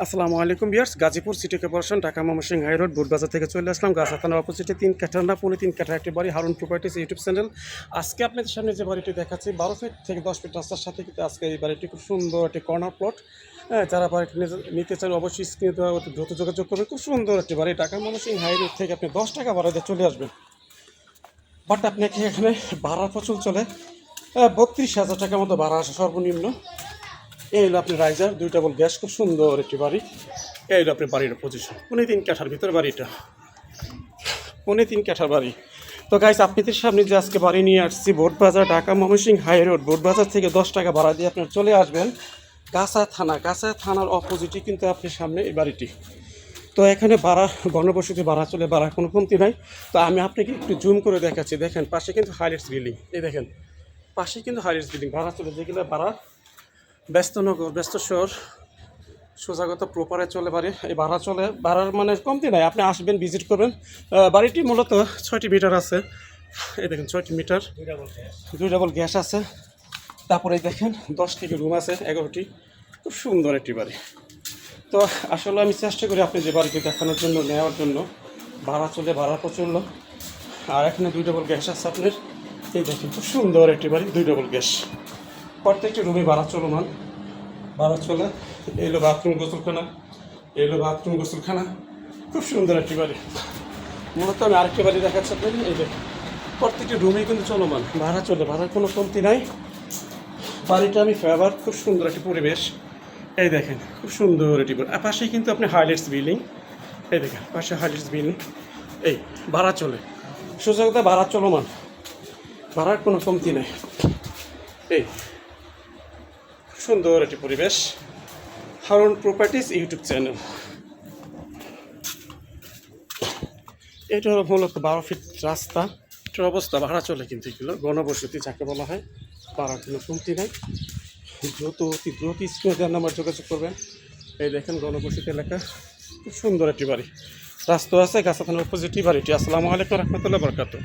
আসসালামু আলাইকুম viewers, Gazipur city corporation Dhaka Mymensingh high road Butbazar থেকে চলে আসলাম। গাছা থানার অপোজিটে 3 কাঠা না 3 কাঠা একটি বাড়ি, হারুন প্রপার্টিস ইউটিউব চ্যানেল। আজকে আপনাদের সামনে যে বাড়িটি দেখাচ্ছি 12 ফিট থেকে 10 ফিট রাস্তার সাথে, কিন্তু আজকে এই বাড়িটি খুব সুন্দর একটি কর্নার প্লট। যারা বাড়িটি নিতে চান অবশ্যই স্ক্রিনে দেওয়া দ্রুত যোগাযোগ করবেন। খুব সুন্দর একটি বাড়ি, ঢাকা ময়মনসিংহ হাই রোড থেকে আপনি 10 টাকা ভাড়া দিয়ে চলে আসবেন। বাট আপনাকে এখানে ভাড়ার প্রচুর চলে 32,000 টাকার মতো ভাড়া আসে সর্বনিম্ন। এই হলো আপনি রাইজার 2 ডাবল গ্যাস, খুব সুন্দর একটি বাড়ি। এই হলো আপনার বাড়ির পজিশন, 3 কাঠার ভিতরে বাড়িটা, 3 কাঠার বাড়ি। তো গাইস, আপনাদের সামনে যে আজকে বাড়ি নিয়ে আসছি বোটবাজার, ঢাকা ময়মনসিংহ হাই রোড, বোটবাজার থেকে 10 টাকা ভাড়া দিয়ে আপনার চলে আসবেন গাছা থানার অপোজিটে কিন্তু আপনার সামনে এই বাড়িটি। তো এখানে ভাড়া গণবসতি ভাড়া চলে, ভাড়া কোনো কমতি নাই। তো আমি আপনাকে একটু জুম করে দেখাচ্ছি। দেখেন পাশে কিন্তু হাইলাইটস বিল্ডিং, এই দেখেন পাশে কিন্তু হাইলাইটস বিল্ডিং ভাড়া চলে, যেগুলো ভাড়া ব্যস্তনগর ব্যস্ত শহর সোজাগত প্রপারে চলে বাড়ি। এই ভাড়া চলে, ভাড়ার মানে কমতি নাই। আপনি আসবেন, ভিজিট করবেন। বাড়িটি মূলত 6টি মিটার আছে। এই দেখেন 6টি মিটার, 2 ডাবল গ্যাস আছে। তারপরে দেখেন 10টি রুম আছে, 11টি। খুব সুন্দর একটি বাড়ি। তো আসলে আমি চেষ্টা করি আপনি যে বাড়িটি দেখানোর জন্য, নেওয়ার জন্য। ভাড়া চলে, ভাড়া প্রচণ্ড। আর এখানে 2 ডাবল গ্যাস আছে আপনার। এই দেখেন খুব সুন্দর একটি বাড়ি, 2 ডাবল গ্যাস। প্রত্যেকটি রুমে ভাড়া চলমান, ভাড়া চলে। এলো বাথরুম গোসলখানা, এলো বাথরুম গোসলখানা। খুব সুন্দর একটি বাড়ি। মূলত আমি আরেকটি বাড়ি দেখাচ্ছি আপনাকে। এই দেখেন প্রত্যেকটি রুমেই কিন্তু চলমান, ভাড়া চলে, ভাড়ার কোনো কমতি নাই। বাড়িটা আমি ফেভার, খুব সুন্দর একটি পরিবেশ। এই দেখেন খুব সুন্দর একটি বাড়ি। পাশেই কিন্তু আপনি হাইলাইটস বিল্ডিং, এই দেখেন পাশে হাইলাইটস বিল্ডিং। এই ভাড়া চলে, সোজা কথা ভাড়া চলমান, ভাড়ার কোনো কমতি নাই। এই সুন্দর একটি পরিবেশ, হারুন প্রপার্টিস ইউটিউব চ্যানেল। এটা হলো মূলত 12 ফিট রাস্তা। এটার অবস্থা ভাড়া চলে, কিন্তু এগুলো গণবসতি যাকে বলা হয়, ভাড়ার কোনো কমতি নাই। অতি দ্রুত স্ক্রিনে দেওয়ার নাম্বার যোগাযোগ করবেন। এই দেখেন গণবসতি এলাকা, খুব সুন্দর একটি বাড়ি। রাস্তা আছে, গাছা থানার অপোজিটই বাড়িটি। আসসালামু আলাইকুম রহমতুল্লাহ বরকাতুহ।